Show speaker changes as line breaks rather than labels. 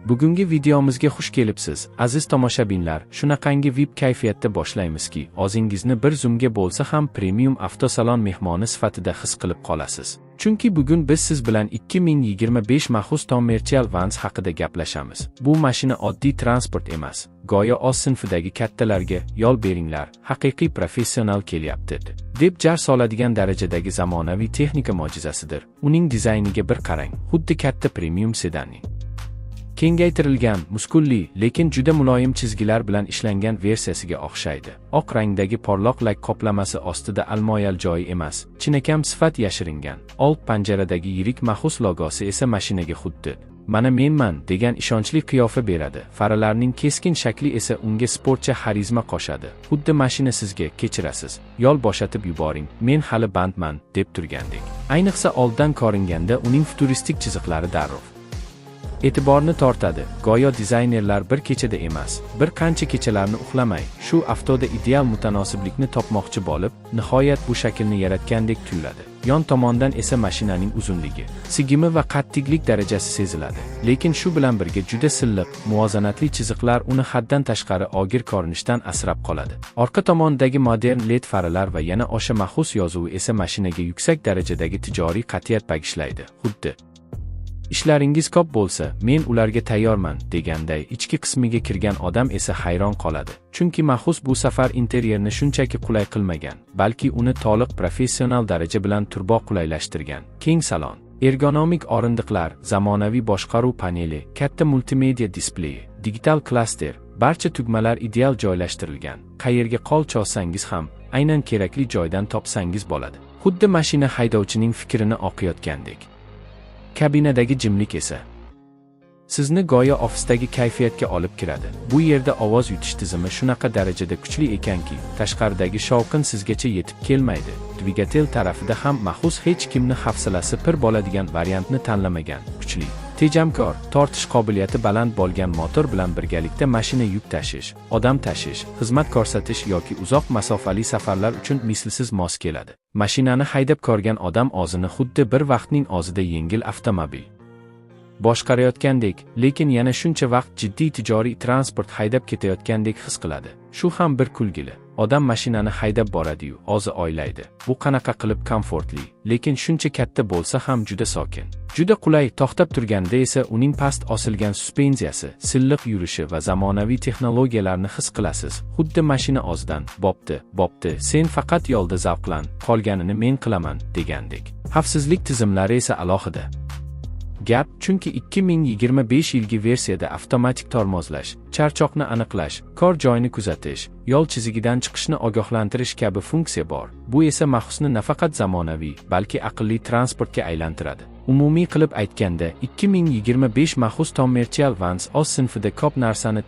Bugungi videomizga xush kelibsiz, aziz tomoshabinlar. Shunaqangi VIP kayfiyatda boshlaymizki, o'zingizni bir zoomga bo'lsa ham premium avtosalon mehmoni sifatida his qilib qolasiz. Chunki bugun biz siz bilan 2025 Maxus Commercial Vans haqida gaplashamiz. Bu mashina oddiy transport emas, go'yo o'z sinfidagi kattalarga yo'l beringlar, haqiqiy professional kelyapti deb jar soladigan darajadagi zamonaviy texnika mo'jizasidir. Uning dizayniga bir qarang, xuddi katta premium sedanning kengaytirilgan, muskulli, lekin juda muloyim chizgilar bilan ishlangan versiyasiga o'xshaydi. Oq rangdagi porloq lak qoplamasi ostida almoyal joyi emas, chinakam sifat yashiringan. Old panjaradagi yirik Maxus logosi esa mashinaga xuddi "Mana menman" degan ishonchli qiyofa beradi. Faralarning keskin shakli esa unga sportcha xarizma qo'shadi. Xuddi mashina sizga "Kechirasiz, yo'l bo'shatib yuboring, men hali bandman" deb turgandek. Ayniqsa olddan ko'ringanda uning futuristik chiziqlari darrov e'tiborni tortadi. Go'yo dizaynerlar bir kechada emas, bir qancha kechalarni uxlamay, shu avtoda ideal mutanosiblikni topmoqchi bo'lib, nihoyat bu shaklni yaratgandek tuyuladi. Yon tomondan esa mashinaning uzunligi, sigimi va qattiqlik darajasi seziladi. Lekin shu bilan birga juda silliq, muvozanatli chiziqlar uni haddan tashqari og'ir ko'rinishdan asrab qoladi. Orqa tomondagi modern LED faralar va yana o'sha Maxus yozuvi esa mashinaga yuksak darajadagi tijoriy qat'iyat bag'ishlaydi. Xuddi ishlaringiz ko'p bo'lsa, men ularga tayyorman deganday. Ichki qismiga kirgan odam esa hayron qoladi. Chunki Maxus bu safar interyerni shunchaki qulay qilmagan, balki uni to'liq professional daraja bilan turbo qulaylashtirgan. Keng salon, ergonomik o'rindiqlar, zamonaviy boshqaruv paneli, katta multimedia displeyi, digital klaster, barcha tugmalar ideal joylashtirilgan. Qayerga qo'l cho'zsangiz ham aynan kerakli joydan topsangiz bo'ladi. Xuddi mashina haydovchining fikrini o'qiyotgandek. Kabinadagi jimlik esa sizni go'yo ofisdagi kayfiyatga olib kiradi. Bu yerda ovoz yutish tizimi shunaqa darajada kuchli ekanki, tashqaridagi shovqin sizgacha yetib kelmaydi. Dvigatel tarafida ham Maxus hech kimni hafsalasi pir bo'ladigan variantni tanlamagan. Kuchli, tejamkor, tortish qobiliyati baland bo'lgan motor bilan birgalikda mashina yuk tashish, odam tashish, xizmat ko'rsatish yoki uzoq masofali safarlar uchun mislsiz mos keladi. Mashinani haydab ko'rgan odam o'zini xuddi bir vaqtning o'zida yengil avtomobil boshqarayotgandek, lekin yana shuncha vaqt jiddiy tijoriy transport haydab ketayotgandek his qiladi. Shu ham bir kulgili. Odam mashinani haydab boradi-yu, o'zi o'ylaydi. Bu qanaqa qilib komfortli, lekin shuncha katta bo'lsa ham juda sokin. Juda qulay. To'xtab turganda esa uning past osilgan suspensiyasi, silliq yurishi va zamonaviy texnologiyalarni his qilasiz. Xuddi mashina o'zidan "Bo'pti, sen faqat yo'lda zavqlan, qolganini men qilaman" degandek. Xavfsizlik tizimlari esa alohida gap, chunki 2025 yilgi versiyada avtomatik tormozlash, charchoqni aniqlash, kor joyini kuzatish, yo'l chizigidan chiqishni ogohlantirish kabi funksiya bor. Bu esa Maxusni nafaqat zamonaviy, balki aqlli transportga aylantiradi. Umumiy qilib aytganda, 2025 Maxus Commercial Vans o'z sinfida ko'p narsani